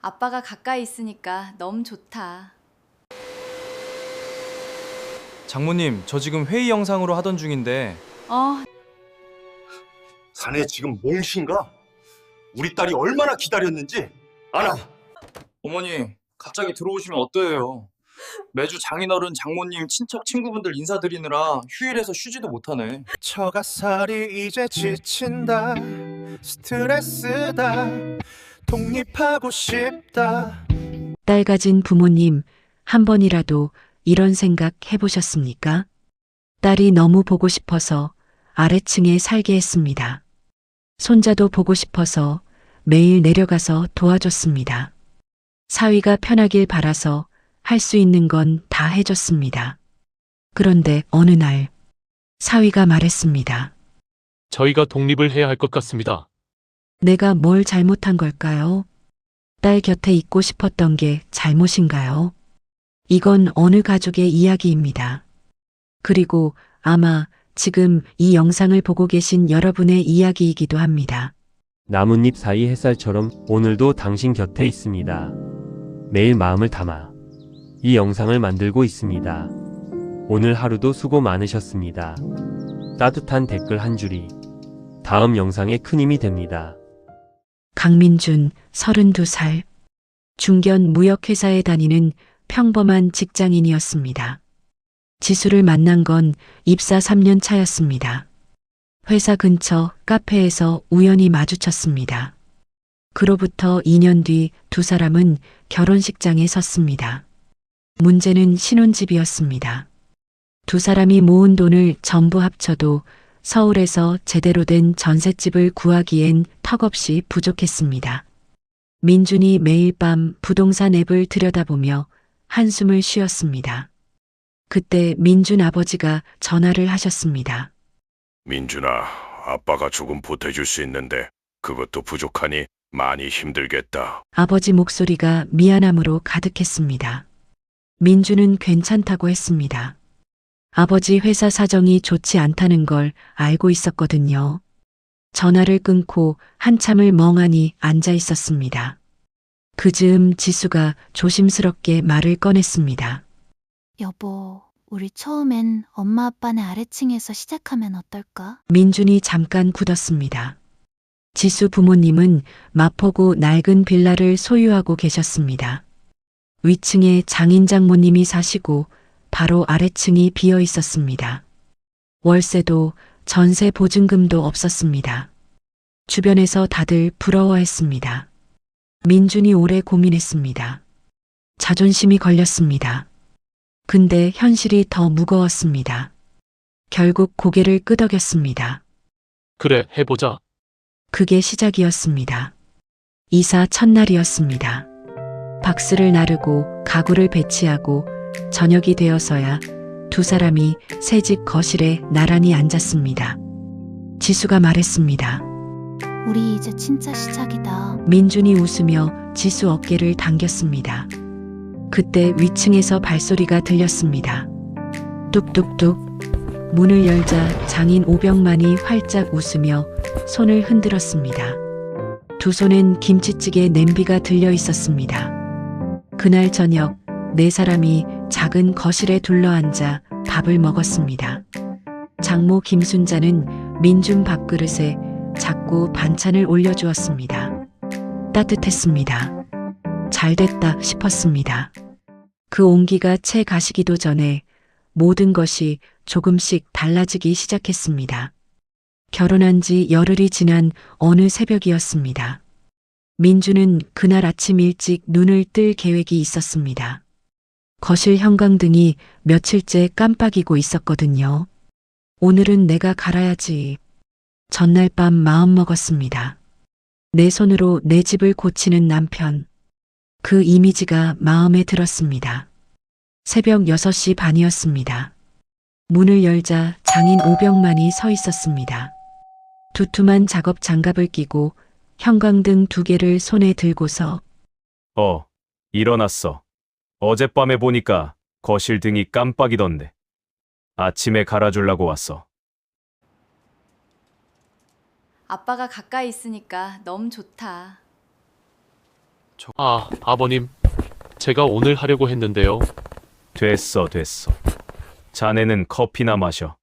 아빠가 가까이 있으니까 너무 좋다. 장모님, 저 지금 회의 영상으로 하던 중인데. 자네 지금 몽신가? 우리 딸이 얼마나 기다렸는지 알아. 어머니, 갑자기 들어오시면 어때요? 매주 장인어른, 장모님, 친척, 친구분들 인사드리느라 휴일에서 쉬지도 못하네. 처가살이 이제 지친다. 스트레스다. 독립하고 싶다. 딸 가진 부모님, 한 번이라도 이런 생각 해보셨습니까? 딸이 너무 보고 싶어서 아래층에 살게 했습니다. 손자도 보고 싶어서 매일 내려가서 도와줬습니다. 사위가 편하길 바라서 할 수 있는 건 다 해줬습니다. 그런데 어느 날 사위가 말했습니다. 저희가 독립을 해야 할 것 같습니다. 내가 뭘 잘못한 걸까요? 딸 곁에 있고 싶었던 게 잘못인가요? 이건 어느 가족의 이야기입니다. 그리고 아마 지금 이 영상을 보고 계신 여러분의 이야기이기도 합니다. 나뭇잎 사이 햇살처럼 오늘도 당신 곁에 있습니다. 매일 마음을 담아 이 영상을 만들고 있습니다. 오늘 하루도 수고 많으셨습니다. 따뜻한 댓글 한 줄이 다음 영상에 큰 힘이 됩니다. 강민준, 32살. 중견 무역회사에 다니는 평범한 직장인이었습니다. 지수를 만난 건 입사 3년 차였습니다. 회사 근처 카페에서 우연히 마주쳤습니다. 그로부터 2년 뒤 두 사람은 결혼식장에 섰습니다. 문제는 신혼집이었습니다. 두 사람이 모은 돈을 전부 합쳐도 서울에서 제대로 된 전셋집을 구하기엔 턱없이 부족했습니다. 민준이 매일 밤 부동산 앱을 들여다보며 한숨을 쉬었습니다. 그때 민준 아버지가 전화를 하셨습니다. 민준아, 아빠가 조금 보태줄 수 있는데 그것도 부족하니 많이 힘들겠다. 아버지 목소리가 미안함으로 가득했습니다. 민준은 괜찮다고 했습니다. 아버지 회사 사정이 좋지 않다는 걸 알고 있었거든요. 전화를 끊고 한참을 멍하니 앉아 있었습니다. 그 즈음 지수가 조심스럽게 말을 꺼냈습니다. 여보, 우리 처음엔 엄마 아빠네 아래층에서 시작하면 어떨까? 민준이 잠깐 굳었습니다. 지수 부모님은 마포구 낡은 빌라를 소유하고 계셨습니다. 위층에 장인 장모님이 사시고 바로 아래층이 비어 있었습니다. 월세도 전세 보증금도 없었습니다. 주변에서 다들 부러워했습니다. 민준이 오래 고민했습니다. 자존심이 걸렸습니다. 근데 현실이 더 무거웠습니다. 결국 고개를 끄덕였습니다. 그래, 해보자. 그게 시작이었습니다. 이사 첫날이었습니다. 박스를 나르고 가구를 배치하고 저녁이 되어서야 두 사람이 새집 거실에 나란히 앉았습니다. 지수가 말했습니다. 우리 이제 진짜 시작이다. 민준이 웃으며 지수 어깨를 당겼습니다. 그때 위층에서 발소리가 들렸습니다. 뚝뚝뚝. 문을 열자 장인 오병만이 활짝 웃으며 손을 흔들었습니다. 두 손엔 김치찌개 냄비가 들려 있었습니다. 그날 저녁 네 사람이 작은 거실에 둘러앉아 밥을 먹었습니다. 장모 김순자는 민준 밥그릇에 자꾸 반찬을 올려주었습니다. 따뜻했습니다. 잘됐다 싶었습니다. 그 온기가 채 가시기도 전에 모든 것이 조금씩 달라지기 시작했습니다. 결혼한 지 열흘이 지난 어느 새벽이었습니다. 민주는 그날 아침 일찍 눈을 뜰 계획이 있었습니다. 거실 형광등이 며칠째 깜빡이고 있었거든요. 오늘은 내가 갈아야지. 전날 밤 마음먹었습니다. 내 손으로 내 집을 고치는 남편. 그 이미지가 마음에 들었습니다. 새벽 6시 반이었습니다. 문을 열자 장인 오병만이 서 있었습니다. 두툼한 작업 장갑을 끼고 형광등 2개를 손에 들고서 일어났어. 어젯밤에 보니까 거실 등이 깜빡이던데. 아침에 갈아주려고 왔어. 아빠가 가까이 있으니까 너무 좋다. 아, 아버님. 제가 오늘 하려고 했는데요. 됐어. 자네는 커피나 마셔.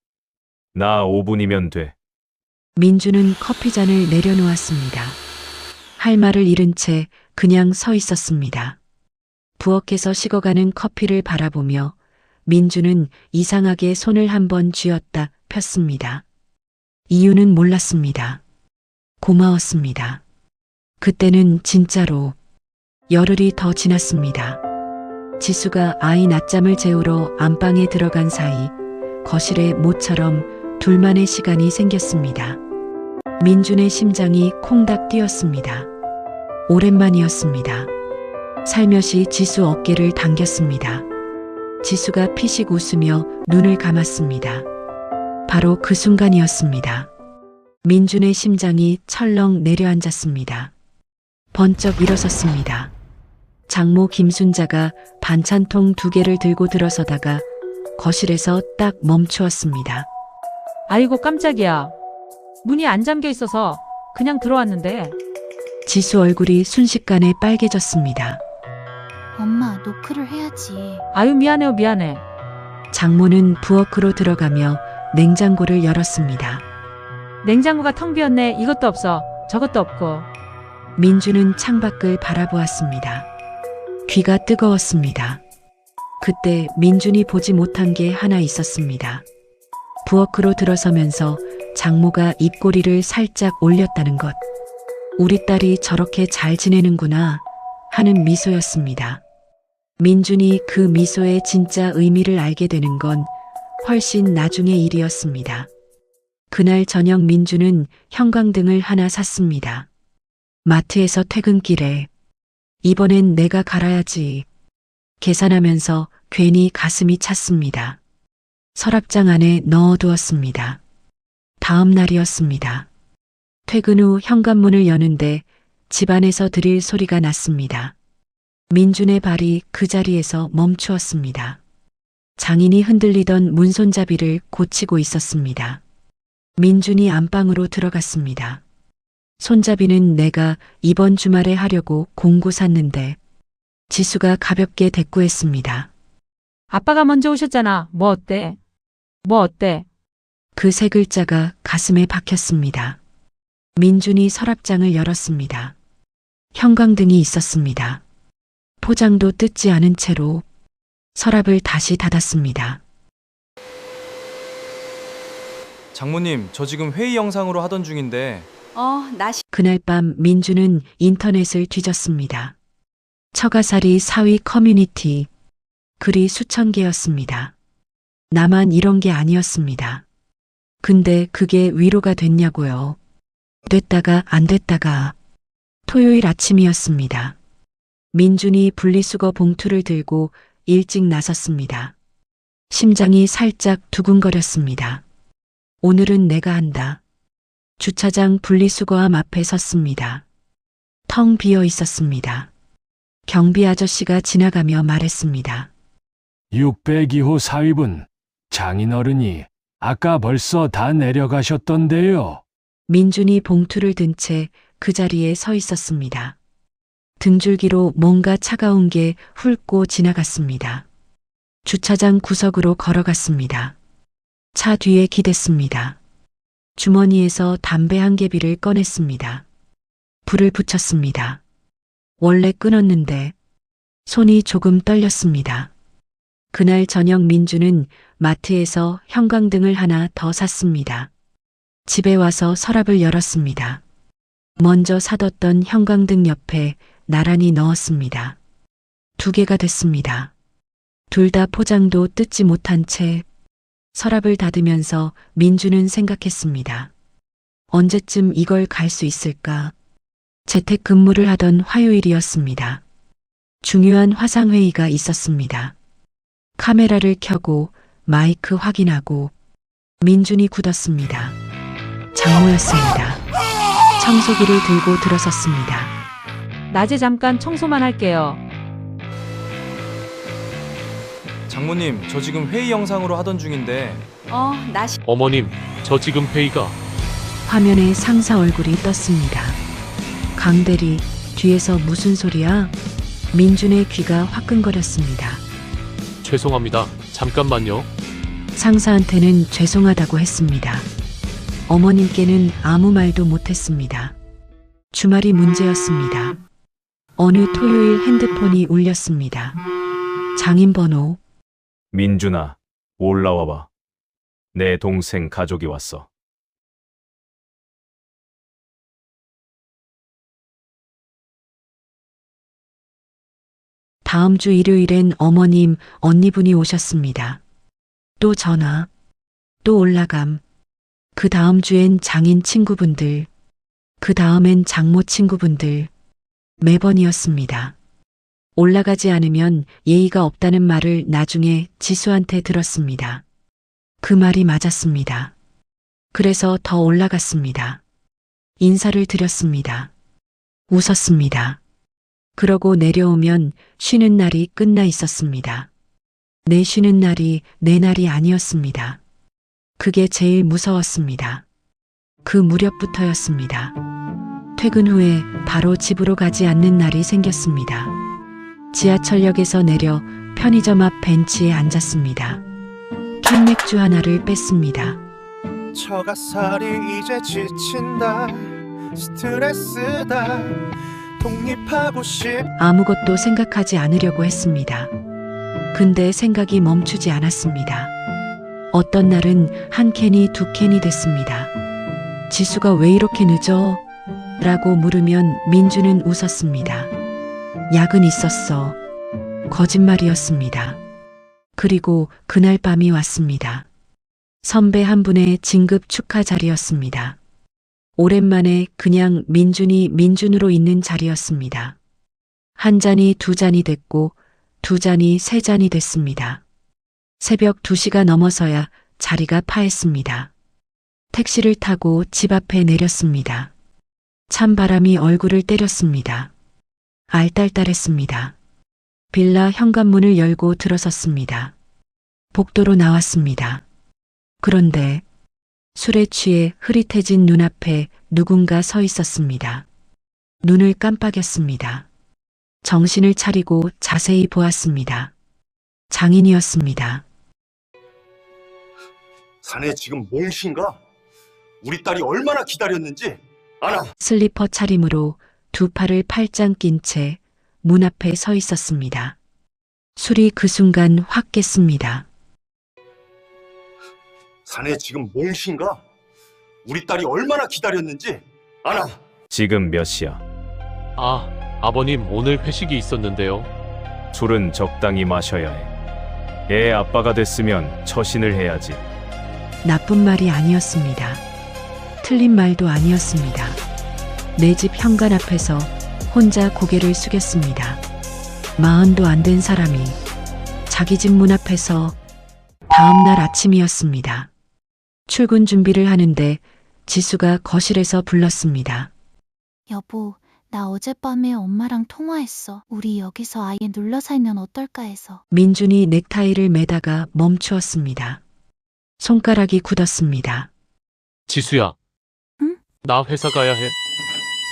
나 5분이면 돼. 민주는 커피잔을 내려놓았습니다. 할 말을 잃은 채 그냥 서 있었습니다. 부엌에서 식어가는 커피를 바라보며 민주는 이상하게 손을 한번 쥐었다 폈습니다. 이유는 몰랐습니다. 고마웠습니다. 그때는 진짜로 열흘이 더 지났습니다. 지수가 아이 낮잠을 재우러 안방에 들어간 사이 거실에 모처럼 둘만의 시간이 생겼습니다. 민준의 심장이 콩닥 뛰었습니다. 오랜만이었습니다. 살며시 지수 어깨를 당겼습니다. 지수가 피식 웃으며 눈을 감았습니다. 바로 그 순간이었습니다. 민준의 심장이 철렁 내려앉았습니다. 번쩍 일어섰습니다. 장모 김순자가 반찬통 2개를 들고 들어서다가 거실에서 딱 멈추었습니다. 아이고 깜짝이야. 문이 안 잠겨 있어서 그냥 들어왔는데. 지수 얼굴이 순식간에 빨개졌습니다. 엄마, 노크를 해야지. 아유 미안해요 미안해. 장모는 부엌으로 들어가며 냉장고를 열었습니다. 냉장고가 텅 비었네. 이것도 없어. 저것도 없고. 민주는 창밖을 바라보았습니다. 귀가 뜨거웠습니다. 그때 민준이 보지 못한 게 하나 있었습니다. 부엌으로 들어서면서 장모가 입꼬리를 살짝 올렸다는 것. 우리 딸이 저렇게 잘 지내는구나 하는 미소였습니다. 민준이 그 미소의 진짜 의미를 알게 되는 건 훨씬 나중의 일이었습니다. 그날 저녁 민준은 형광등을 하나 샀습니다. 마트에서 퇴근길에 이번엔 내가 갈아야지 계산하면서 괜히 가슴이 찼습니다. 서랍장 안에 넣어두었습니다. 다음 날이었습니다. 퇴근 후 현관문을 여는데 집안에서 드릴 소리가 났습니다. 민준의 발이 그 자리에서 멈추었습니다. 장인이 흔들리던 문손잡이를 고치고 있었습니다. 민준이 안방으로 들어갔습니다. 손잡이는 내가 이번 주말에 하려고 공구 샀는데 지수가 가볍게 대꾸했습니다. 아빠가 먼저 오셨잖아. 뭐 어때? 뭐 어때? 그 세 글자가 가슴에 박혔습니다. 민준이 서랍장을 열었습니다. 형광등이 있었습니다. 포장도 뜯지 않은 채로 서랍을 다시 닫았습니다. 장모님, 저 지금 회의 영상으로 하던 중인데. 그날 밤 민주는 인터넷을 뒤졌습니다. 처가살이 사위 커뮤니티 글이 수천 개였습니다. 나만 이런 게 아니었습니다. 근데 그게 위로가 됐냐고요. 됐다가 안 됐다가. 토요일 아침이었습니다. 민준이 분리수거 봉투를 들고 일찍 나섰습니다. 심장이 살짝 두근거렸습니다. 오늘은 내가 한다. 주차장 분리수거함 앞에 섰습니다. 텅 비어 있었습니다. 경비 아저씨가 지나가며 말했습니다. 602호 사위분, 장인어른이 아까 벌써 다 내려가셨던데요. 민준이 봉투를 든 채 그 자리에 서 있었습니다. 등줄기로 뭔가 차가운 게 훑고 지나갔습니다. 주차장 구석으로 걸어갔습니다. 차 뒤에 기댔습니다. 주머니에서 담배 한 개비를 꺼냈습니다. 불을 붙였습니다. 원래 끊었는데 손이 조금 떨렸습니다. 그날 저녁 민주는 마트에서 형광등을 하나 더 샀습니다. 집에 와서 서랍을 열었습니다. 먼저 사뒀던 형광등 옆에 나란히 넣었습니다. 2개가 됐습니다. 둘 다 포장도 뜯지 못한 채 서랍을 닫으면서 민주는 생각했습니다. 언제쯤 이걸 갈 수 있을까? 재택근무를 하던 화요일이었습니다. 중요한 화상회의가 있었습니다. 카메라를 켜고 마이크 확인하고 민준이 굳었습니다. 장모였습니다. 청소기를 들고 들어섰습니다. 낮에 잠깐 청소만 할게요. 장모님, 저 지금 회의 영상으로 하던 중인데. 어머님, 저 지금 회의가. 화면에 상사 얼굴이 떴습니다. 강대리 뒤에서 무슨 소리야? 민준의 귀가 화끈거렸습니다. 죄송합니다. 잠깐만요. 상사한테는 죄송하다고 했습니다. 어머님께는 아무 말도 못했습니다. 주말이 문제였습니다. 어느 토요일 핸드폰이 울렸습니다. 장인 번호. 민준아, 올라와봐. 내 동생 가족이 왔어. 다음 주 일요일엔 어머님, 언니분이 오셨습니다. 또 전화, 또 올라감. 그 다음 주엔 장인 친구분들, 그 다음엔 장모 친구분들. 매번이었습니다. 올라가지 않으면 예의가 없다는 말을 나중에 지수한테 들었습니다. 그 말이 맞았습니다. 그래서 더 올라갔습니다. 인사를 드렸습니다. 웃었습니다. 그러고 내려오면 쉬는 날이 끝나 있었습니다. 내 쉬는 날이 내 날이 아니었습니다. 그게 제일 무서웠습니다. 그 무렵부터였습니다. 퇴근 후에 바로 집으로 가지 않는 날이 생겼습니다. 지하철역에서 내려 편의점 앞 벤치에 앉았습니다. 캔맥주 하나를 뺐습니다. 처가살이 이제 지친다. 스트레스다. 독립하고 싶. 아무것도 생각하지 않으려고 했습니다. 근데 생각이 멈추지 않았습니다. 어떤 날은 한 캔이 두 캔이 됐습니다. 지수가 왜 이렇게 늦어? 라고 물으면 민주는 웃었습니다. 약은 있었어. 거짓말이었습니다. 그리고 그날 밤이 왔습니다. 선배 한 분의 진급 축하 자리였습니다. 오랜만에 그냥 민준이 민준으로 있는 자리였습니다. 한 잔이 두 잔이 됐고 두 잔이 세 잔이 됐습니다. 새벽 2시가 넘어서야 자리가 파했습니다. 택시를 타고 집 앞에 내렸습니다. 찬바람이 얼굴을 때렸습니다. 알딸딸했습니다. 빌라 현관문을 열고 들어섰습니다. 복도로 나왔습니다. 그런데 술에 취해 흐릿해진 눈앞에 누군가 서 있었습니다. 눈을 깜빡였습니다. 정신을 차리고 자세히 보았습니다. 장인이었습니다. 자네 지금 몽신가? 우리 딸이 얼마나 기다렸는지 알아. 슬리퍼 차림으로 두 팔을 팔짱 낀 채 문 앞에 서 있었습니다. 술이 그 순간 확 깼습니다. 자네 지금 몽신가? 우리 딸이 얼마나 기다렸는지 알아. 지금 몇 시야? 아, 아버님 오늘 회식이 있었는데요. 술은 적당히 마셔야 해. 애 아빠가 됐으면 처신을 해야지. 나쁜 말이 아니었습니다. 틀린 말도 아니었습니다. 내 집 현관 앞에서 혼자 고개를 숙였습니다. 40도 안 된 사람이 자기 집 문 앞에서. 다음 날 아침이었습니다. 출근 준비를 하는데 지수가 거실에서 불렀습니다. 여보, 나 어젯밤에 엄마랑 통화했어. 우리 여기서 아예 눌러 살면 어떨까 해서. 민준이 넥타이를 매다가 멈추었습니다. 손가락이 굳었습니다. 지수야. 응? 나 회사 가야 해.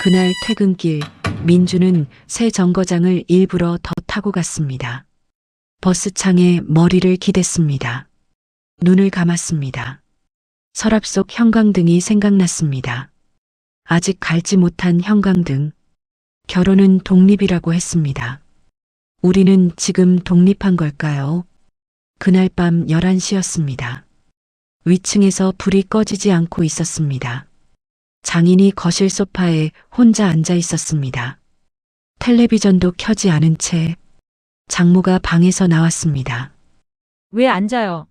그날 퇴근길 민준은 새 정거장을 일부러 더 타고 갔습니다. 버스창에 머리를 기댔습니다. 눈을 감았습니다. 서랍 속 형광등이 생각났습니다. 아직 갈지 못한 형광등. 결혼은 독립이라고 했습니다. 우리는 지금 독립한 걸까요? 그날 밤 11시였습니다. 위층에서 불이 꺼지지 않고 있었습니다. 장인이 거실 소파에 혼자 앉아 있었습니다. 텔레비전도 켜지 않은 채 장모가 방에서 나왔습니다. 왜 앉아요?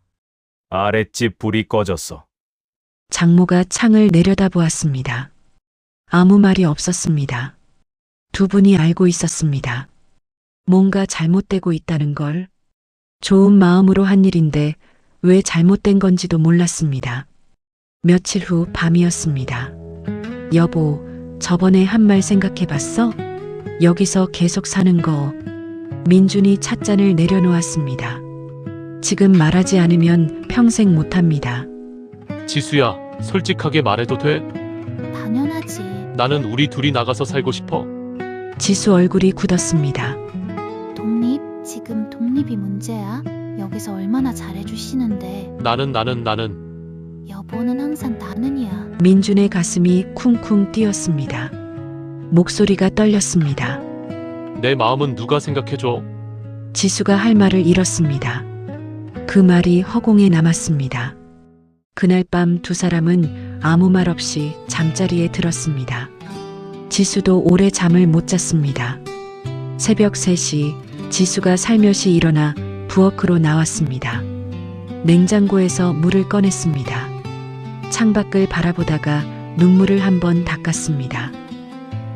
아랫집 불이 꺼졌어. 장모가 창을 내려다보았습니다. 아무 말이 없었습니다. 두 분이 알고 있었습니다. 뭔가 잘못되고 있다는 걸. 좋은 마음으로 한 일인데 왜 잘못된 건지도 몰랐습니다. 며칠 후 밤이었습니다. 여보, 저번에 한 말 생각해봤어? 여기서 계속 사는 거. 민준이 찻잔을 내려놓았습니다. 지금 말하지 않으면 평생 못합니다. 지수야, 솔직하게 말해도 돼? 당연하지. 나는 우리 둘이 나가서 살고 싶어. 지수 얼굴이 굳었습니다. 독립? 지금 독립이 문제야? 여기서 얼마나 잘해주시는데. 나는 여보는 항상 나는이야. 민준의 가슴이 쿵쿵 뛰었습니다. 목소리가 떨렸습니다. 내 마음은 누가 생각해줘? 지수가 할 말을 잃었습니다. 그 말이 허공에 남았습니다. 그날 밤 두 사람은 아무 말 없이 잠자리에 들었습니다. 지수도 오래 잠을 못 잤습니다. 새벽 3시 지수가 살며시 일어나 부엌으로 나왔습니다. 냉장고에서 물을 꺼냈습니다. 창밖을 바라보다가 눈물을 한번 닦았습니다.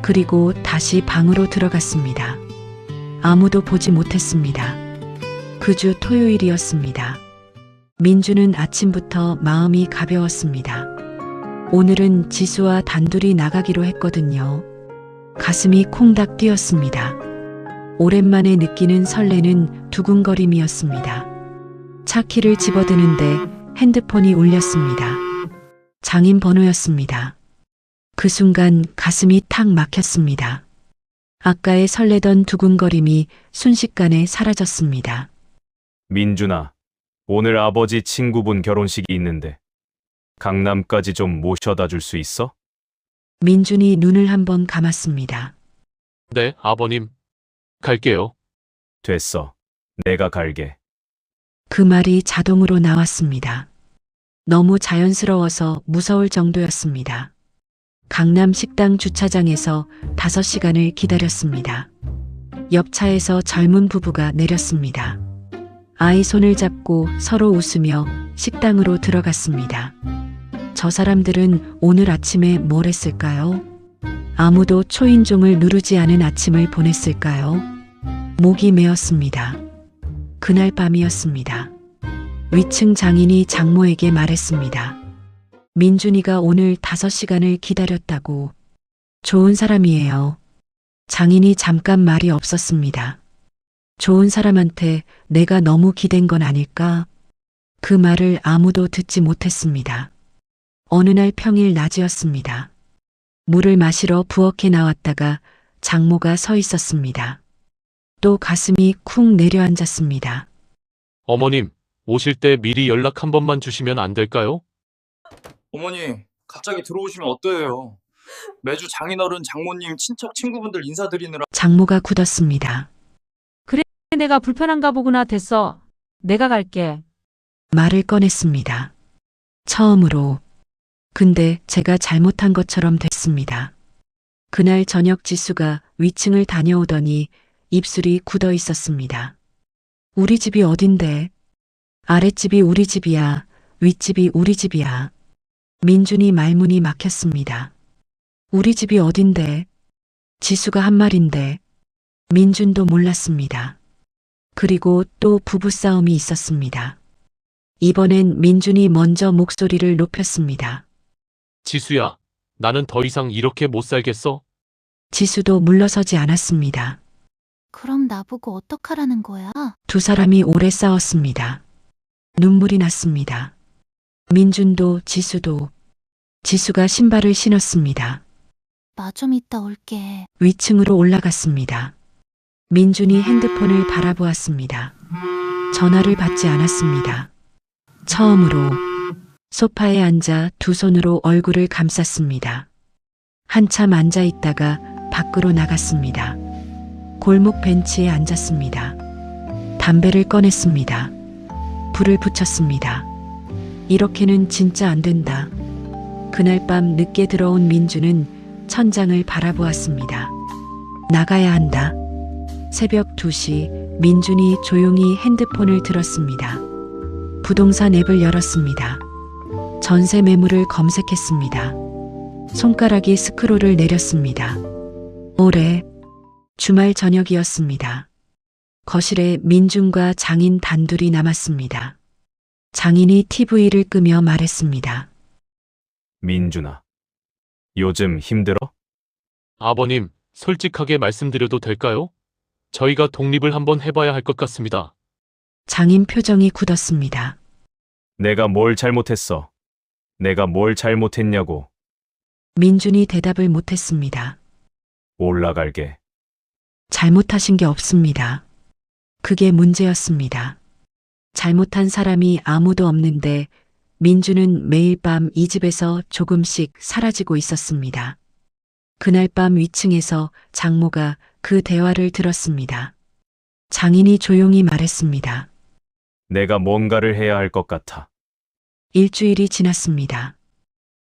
그리고 다시 방으로 들어갔습니다. 아무도 보지 못했습니다. 그 주 토요일이었습니다. 민주는 아침부터 마음이 가벼웠습니다. 오늘은 지수와 단둘이 나가기로 했거든요. 가슴이 콩닥 뛰었습니다. 오랜만에 느끼는 설레는 두근거림이었습니다. 차 키를 집어드는데 핸드폰이 울렸습니다. 장인 번호였습니다. 그 순간 가슴이 탁 막혔습니다. 아까의 설레던 두근거림이 순식간에 사라졌습니다. 민준아, 오늘 아버지 친구분 결혼식이 있는데 강남까지 좀 모셔다 줄 수 있어? 민준이 눈을 한번 감았습니다. 네, 아버님. 갈게요. 됐어. 내가 갈게. 그 말이 자동으로 나왔습니다. 너무 자연스러워서 무서울 정도였습니다. 강남 식당 주차장에서 5시간을 기다렸습니다. 옆 차에서 젊은 부부가 내렸습니다. 아이 손을 잡고 서로 웃으며 식당으로 들어갔습니다. 저 사람들은 오늘 아침에 뭘 했을까요? 아무도 초인종을 누르지 않은 아침을 보냈을까요? 목이 메었습니다. 그날 밤이었습니다. 위층 장인이 장모에게 말했습니다. 민준이가 오늘 5시간을 기다렸다고. 좋은 사람이에요. 장인이 잠깐 말이 없었습니다. 좋은 사람한테 내가 너무 기댄 건 아닐까? 그 말을 아무도 듣지 못했습니다. 어느 날 평일 낮이었습니다. 물을 마시러 부엌에 나왔다가 장모가 서 있었습니다. 또 가슴이 쿵 내려앉았습니다. 어머님, 오실 때 미리 연락 한 번만 주시면 안 될까요? 어머니, 갑자기 들어오시면 어때요? 매주 장인어른, 장모님, 친척, 친구분들 인사드리느라. 장모가 굳었습니다. 그래, 내가 불편한가 보구나. 됐어. 내가 갈게. 말을 꺼냈습니다. 처음으로. 근데 제가 잘못한 것처럼 됐습니다. 그날 저녁 지수가 위층을 다녀오더니 입술이 굳어 있었습니다. 우리 집이 어딘데? 아랫집이 우리 집이야. 윗집이 우리 집이야. 민준이 말문이 막혔습니다. 우리 집이 어딘데? 지수가 한 말인데. 민준도 몰랐습니다. 그리고 또 부부싸움이 있었습니다. 이번엔 민준이 먼저 목소리를 높였습니다. 지수야, 나는 더 이상 이렇게 못 살겠어. 지수도 물러서지 않았습니다. 그럼 나보고 어떡하라는 거야? 두 사람이 오래 싸웠습니다. 눈물이 났습니다. 민준도 지수도. 지수가 신발을 신었습니다. 나 좀 이따 올게. 위층으로 올라갔습니다. 민준이 핸드폰을 바라보았습니다. 전화를 받지 않았습니다. 처음으로 소파에 앉아 두 손으로 얼굴을 감쌌습니다. 한참 앉아 있다가 밖으로 나갔습니다. 골목 벤치에 앉았습니다. 담배를 꺼냈습니다. 불을 붙였습니다. 이렇게는 진짜 안 된다. 그날 밤 늦게 들어온 민주는 천장을 바라보았습니다. 나가야 한다. 새벽 2시 민준이 조용히 핸드폰을 들었습니다. 부동산 앱을 열었습니다. 전세 매물을 검색했습니다. 손가락이 스크롤을 내렸습니다. 올해 주말 저녁이었습니다. 거실에 민준과 장인 단둘이 남았습니다. 장인이 TV를 끄며 말했습니다. 민준아, 요즘 힘들어? 아버님, 솔직하게 말씀드려도 될까요? 저희가 독립을 한번 해봐야 할 것 같습니다. 장인 표정이 굳었습니다. 내가 뭘 잘못했어? 내가 뭘 잘못했냐고. 민준이 대답을 못했습니다. 올라갈게. 잘못하신 게 없습니다. 그게 문제였습니다. 잘못한 사람이 아무도 없는데 민주는 매일 밤 이 집에서 조금씩 사라지고 있었습니다. 그날 밤 위층에서 장모가 그 대화를 들었습니다. 장인이 조용히 말했습니다. 내가 뭔가를 해야 할 것 같아. 일주일이 지났습니다.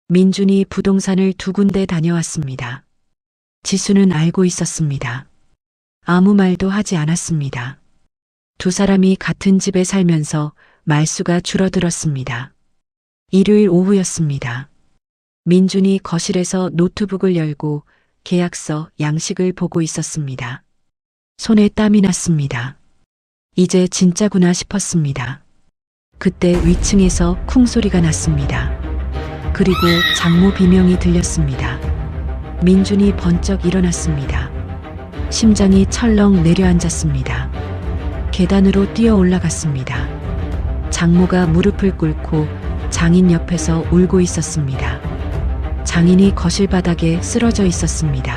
민준이 부동산을 2군데 다녀왔습니다. 지수는 알고 있었습니다. 아무 말도 하지 않았습니다. 두 사람이 같은 집에 살면서 말수가 줄어들었습니다. 일요일 오후였습니다. 민준이 거실에서 노트북을 열고 계약서 양식을 보고 있었습니다. 손에 땀이 났습니다. 이제 진짜구나 싶었습니다. 그때 위층에서 쿵 소리가 났습니다. 그리고 장모 비명이 들렸습니다. 민준이 번쩍 일어났습니다. 심장이 철렁 내려앉았습니다. 계단으로 뛰어 올라갔습니다. 장모가 무릎을 꿇고 장인 옆에서 울고 있었습니다. 장인이 거실 바닥에 쓰러져 있었습니다.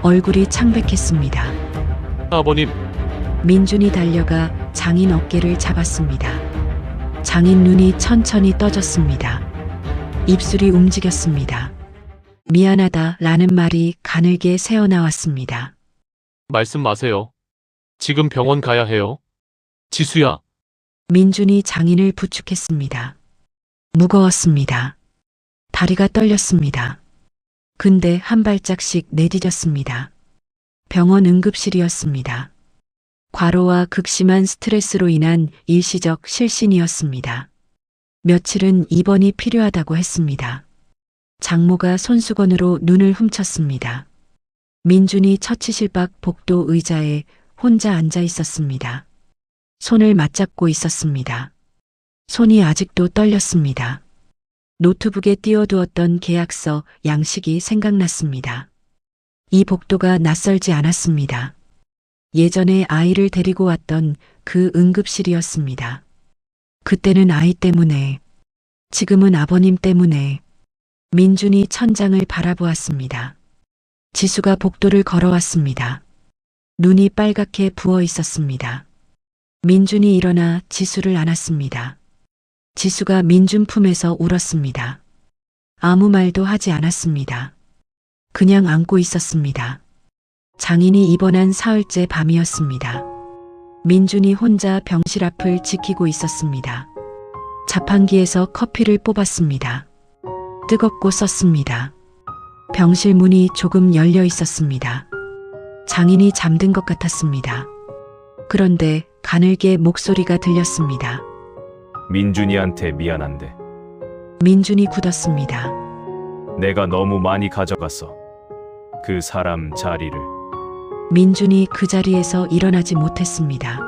얼굴이 창백했습니다. 아버님, 민준이 달려가 장인 어깨를 잡았습니다. 장인 눈이 천천히 떠졌습니다. 입술이 움직였습니다. 미안하다 라는 말이 가늘게 새어나왔습니다. 말씀 마세요. 지금 병원 가야 해요. 지수야. 민준이 장인을 부축했습니다. 무거웠습니다. 다리가 떨렸습니다. 근데 한 발짝씩 내디뎠습니다. 병원 응급실이었습니다. 과로와 극심한 스트레스로 인한 일시적 실신이었습니다. 며칠은 입원이 필요하다고 했습니다. 장모가 손수건으로 눈을 훔쳤습니다. 민준이 처치실 밖 복도 의자에 혼자 앉아 있었습니다. 손을 맞잡고 있었습니다. 손이 아직도 떨렸습니다. 노트북에 띄워두었던 계약서 양식이 생각났습니다. 이 복도가 낯설지 않았습니다. 예전에 아이를 데리고 왔던 그 응급실이었습니다. 그때는 아이 때문에, 지금은 아버님 때문에. 민준이 천장을 바라보았습니다. 지수가 복도를 걸어왔습니다. 눈이 빨갛게 부어 있었습니다. 민준이 일어나 지수를 안았습니다. 지수가 민준 품에서 울었습니다. 아무 말도 하지 않았습니다. 그냥 안고 있었습니다. 장인이 입원한 사흘째 밤이었습니다. 민준이 혼자 병실 앞을 지키고 있었습니다. 자판기에서 커피를 뽑았습니다. 뜨겁고 썼습니다. 병실 문이 조금 열려 있었습니다. 장인이 잠든 것 같았습니다. 그런데 가늘게 목소리가 들렸습니다. 민준이한테 미안한데 민준이 굳었습니다. 내가 너무 많이 가져갔어. 그 사람 자리를. 민준이 그 자리에서 일어나지 못했습니다.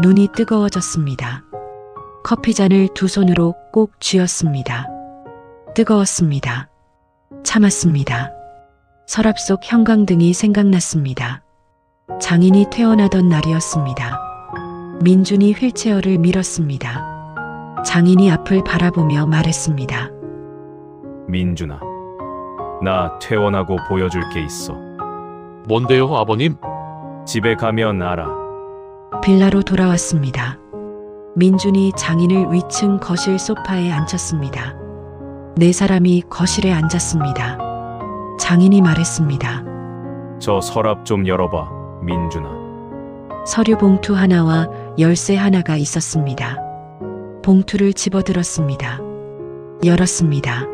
눈이 뜨거워졌습니다. 커피잔을 두 손으로 꼭 쥐었습니다. 뜨거웠습니다. 참았습니다. 서랍 속 형광등이 생각났습니다. 장인이 퇴원하던 날이었습니다. 민준이 휠체어를 밀었습니다. 장인이 앞을 바라보며 말했습니다. 민준아, 나 퇴원하고 보여줄 게 있어. 뭔데요, 아버님? 집에 가면 알아. 빌라로 돌아왔습니다. 민준이 장인을 위층 거실 소파에 앉혔습니다. 네 사람이 거실에 앉았습니다. 장인이 말했습니다. 저 서랍 좀 열어봐, 민준아. 서류 봉투 하나와 열쇠 하나가 있었습니다. 봉투를 집어들었습니다. 열었습니다.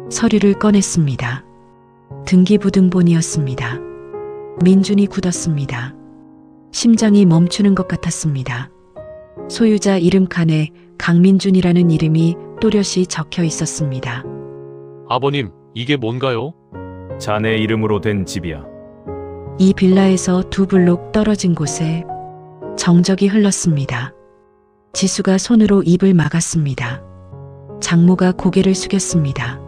서류를 꺼냈습니다. 등기부등본이었습니다. 민준이 굳었습니다. 심장이 멈추는 것 같았습니다. 소유자 이름 칸에 강민준이라는 이름이 또렷이 적혀 있었습니다. 아버님, 이게 뭔가요? 자네 이름으로 된 집이야. 이 빌라에서 2블록 떨어진 곳에 정적이 흘렀습니다. 지수가 손으로 입을 막았습니다. 장모가 고개를 숙였습니다.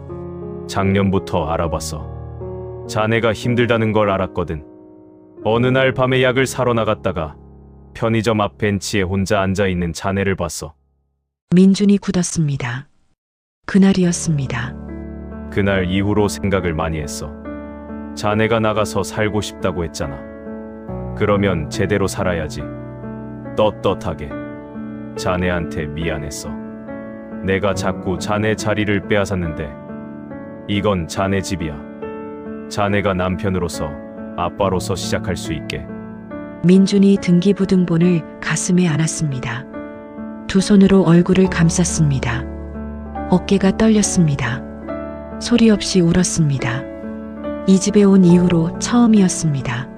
작년부터 알아봤어. 자네가 힘들다는 걸 알았거든. 어느 날 밤에 약을 사러 나갔다가 편의점 앞 벤치에 혼자 앉아있는 자네를 봤어. 민준이 굳었습니다. 그날이었습니다. 그날 이후로 생각을 많이 했어. 자네가 나가서 살고 싶다고 했잖아. 그러면 제대로 살아야지. 떳떳하게. 자네한테 미안했어. 내가 자꾸 자네 자리를 빼앗았는데 이건 자네 집이야. 자네가 남편으로서, 아빠로서 시작할 수 있게. 민준이 등기부등본을 가슴에 안았습니다. 두 손으로 얼굴을 감쌌습니다. 어깨가 떨렸습니다. 소리 없이 울었습니다. 이 집에 온 이후로 처음이었습니다.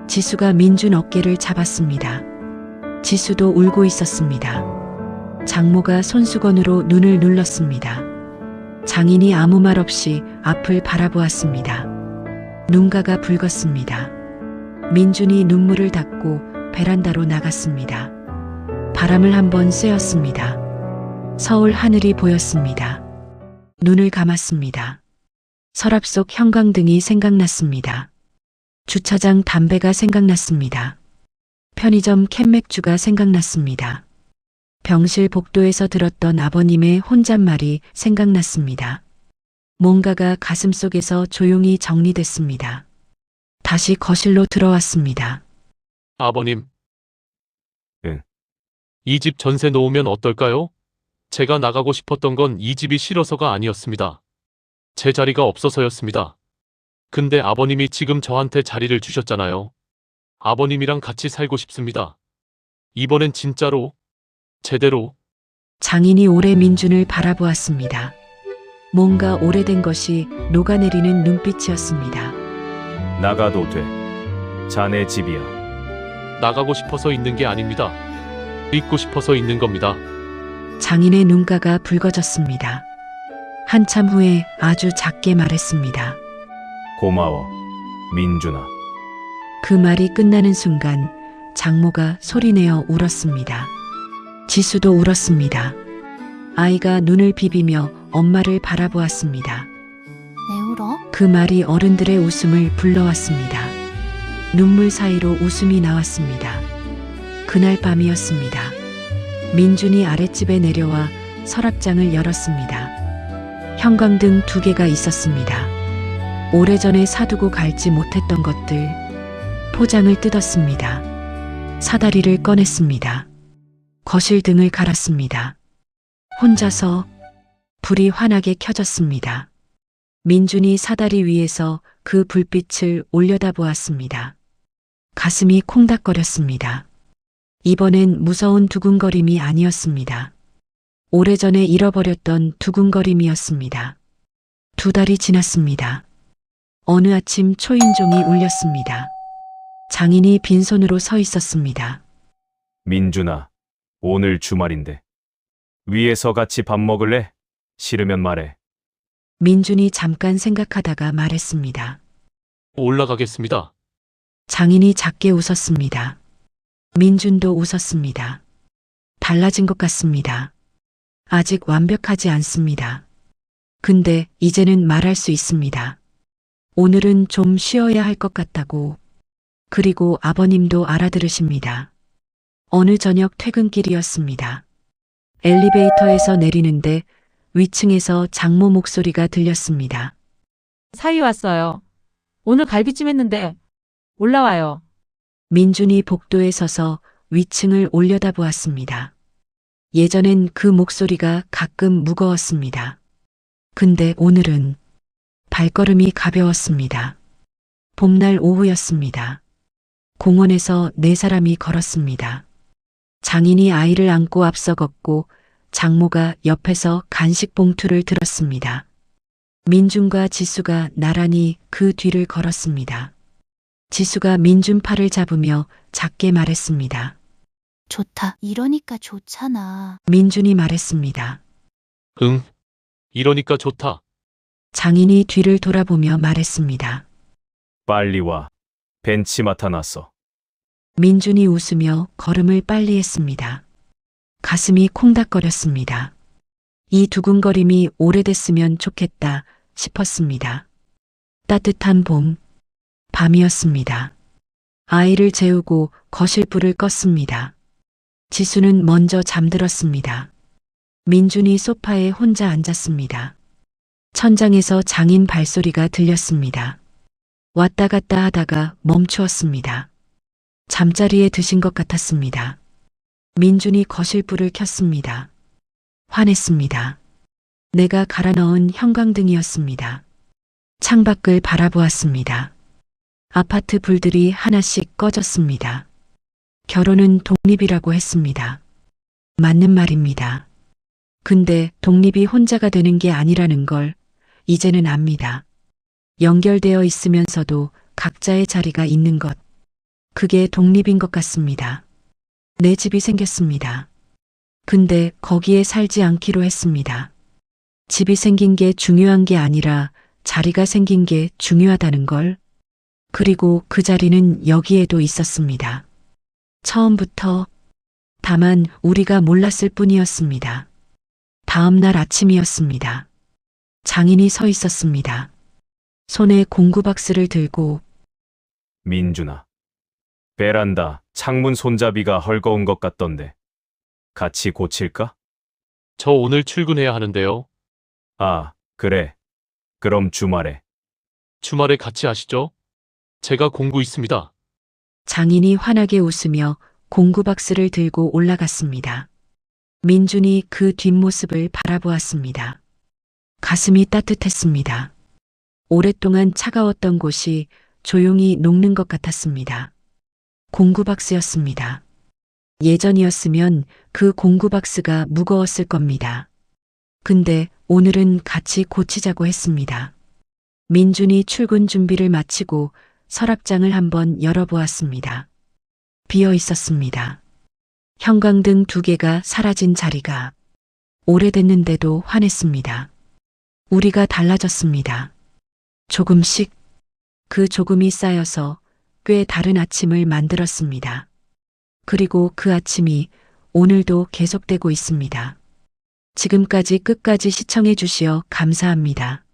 지수가 민준 어깨를 잡았습니다. 지수도 울고 있었습니다. 장모가 손수건으로 눈을 눌렀습니다. 장인이 아무 말 없이 앞을 바라보았습니다. 눈가가 붉었습니다. 민준이 눈물을 닦고 베란다로 나갔습니다. 바람을 한번 쐬었습니다. 서울 하늘이 보였습니다. 눈을 감았습니다. 서랍 속 형광등이 생각났습니다. 주차장 담배가 생각났습니다. 편의점 캔맥주가 생각났습니다. 병실 복도에서 들었던 아버님의 혼잣말이 생각났습니다. 뭔가가 가슴속에서 조용히 정리됐습니다. 다시 거실로 들어왔습니다. 아버님. 응. 이 집 전세 놓으면 어떨까요? 제가 나가고 싶었던 건 이 집이 싫어서가 아니었습니다. 제 자리가 없어서였습니다. 근데 아버님이 지금 저한테 자리를 주셨잖아요. 아버님이랑 같이 살고 싶습니다. 이번엔 진짜로, 제대로. 장인이 오래 민준을 바라보았습니다. 뭔가 오래된 것이 녹아내리는 눈빛이었습니다. 나가도 돼. 자네 집이야. 나가고 싶어서 있는 게 아닙니다. 있고 싶어서 있는 겁니다. 장인의 눈가가 붉어졌습니다. 한참 후에 아주 작게 말했습니다. 고마워, 민준아. 그 말이 끝나는 순간 장모가 소리내어 울었습니다. 지수도 울었습니다. 아이가 눈을 비비며 엄마를 바라보았습니다. 왜 울어? 그 말이 어른들의 웃음을 불러왔습니다. 눈물 사이로 웃음이 나왔습니다. 그날 밤이었습니다. 민준이 아랫집에 내려와 서랍장을 열었습니다. 형광등 2개가 있었습니다. 오래전에 사두고 갈지 못했던 것들. 포장을 뜯었습니다. 사다리를 꺼냈습니다. 거실 등을 갈았습니다. 혼자서 불이 환하게 켜졌습니다. 민준이 사다리 위에서 그 불빛을 올려다보았습니다. 가슴이 콩닥거렸습니다. 이번엔 무서운 두근거림이 아니었습니다. 오래전에 잃어버렸던 두근거림이었습니다. 2달이 지났습니다. 어느 아침 초인종이 울렸습니다. 장인이 빈손으로 서 있었습니다. 민준아, 오늘 주말인데. 위에서 같이 밥 먹을래? 싫으면 말해. 민준이 잠깐 생각하다가 말했습니다. 올라가겠습니다. 장인이 작게 웃었습니다. 민준도 웃었습니다. 달라진 것 같습니다. 아직 완벽하지 않습니다. 근데 이제는 말할 수 있습니다. 오늘은 좀 쉬어야 할 것 같다고. 그리고 아버님도 알아들으십니다. 어느 저녁 퇴근길이었습니다. 엘리베이터에서 내리는데 위층에서 장모 목소리가 들렸습니다. 사위 왔어요. 오늘 갈비찜 했는데 올라와요. 민준이 복도에 서서 위층을 올려다보았습니다. 예전엔 그 목소리가 가끔 무거웠습니다. 근데 오늘은 발걸음이 가벼웠습니다. 봄날 오후였습니다. 공원에서 4사람이 걸었습니다. 장인이 아이를 안고 앞서 걷고 장모가 옆에서 간식 봉투를 들었습니다. 민준과 지수가 나란히 그 뒤를 걸었습니다. 지수가 민준 팔을 잡으며 작게 말했습니다. 좋다. 이러니까 좋잖아. 민준이 말했습니다. 응. 이러니까 좋다. 장인이 뒤를 돌아보며 말했습니다. 빨리 와. 벤치 맡아놨어. 민준이 웃으며 걸음을 빨리 했습니다. 가슴이 콩닥거렸습니다. 이 두근거림이 오래됐으면 좋겠다 싶었습니다. 따뜻한 봄, 밤이었습니다. 아이를 재우고 거실 불을 껐습니다. 지수는 먼저 잠들었습니다. 민준이 소파에 혼자 앉았습니다. 천장에서 장인 발소리가 들렸습니다. 왔다 갔다 하다가 멈추었습니다. 잠자리에 드신 것 같았습니다. 민준이 거실 불을 켰습니다. 화냈습니다. 내가 갈아 넣은 형광등이었습니다. 창밖을 바라보았습니다. 아파트 불들이 하나씩 꺼졌습니다. 결혼은 독립이라고 했습니다. 맞는 말입니다. 근데 독립이 혼자가 되는 게 아니라는 걸 이제는 압니다. 연결되어 있으면서도 각자의 자리가 있는 것. 그게 독립인 것 같습니다. 내 집이 생겼습니다. 근데 거기에 살지 않기로 했습니다. 집이 생긴 게 중요한 게 아니라 자리가 생긴 게 중요하다는 걸. 그리고 그 자리는 여기에도 있었습니다. 처음부터. 다만 우리가 몰랐을 뿐이었습니다. 다음 날 아침이었습니다. 장인이 서 있었습니다. 손에 공구박스를 들고 민준아. 베란다, 창문 손잡이가 헐거운 것 같던데. 같이 고칠까? 저 오늘 출근해야 하는데요. 아, 그래. 그럼 주말에. 주말에 같이 하시죠? 제가 공구 있습니다. 장인이 환하게 웃으며 공구박스를 들고 올라갔습니다. 민준이 그 뒷모습을 바라보았습니다. 가슴이 따뜻했습니다. 오랫동안 차가웠던 곳이 조용히 녹는 것 같았습니다. 공구박스였습니다. 예전이었으면 그 공구박스가 무거웠을 겁니다. 근데 오늘은 같이 고치자고 했습니다. 민준이 출근 준비를 마치고 서랍장을 한번 열어보았습니다. 비어 있었습니다. 형광등 2개가 사라진 자리가. 오래됐는데도 화냈습니다. 우리가 달라졌습니다. 조금씩. 그 조금이 쌓여서 꽤 다른 아침을 만들었습니다. 그리고 그 아침이 오늘도 계속되고 있습니다. 지금까지 끝까지 시청해 주시어 감사합니다.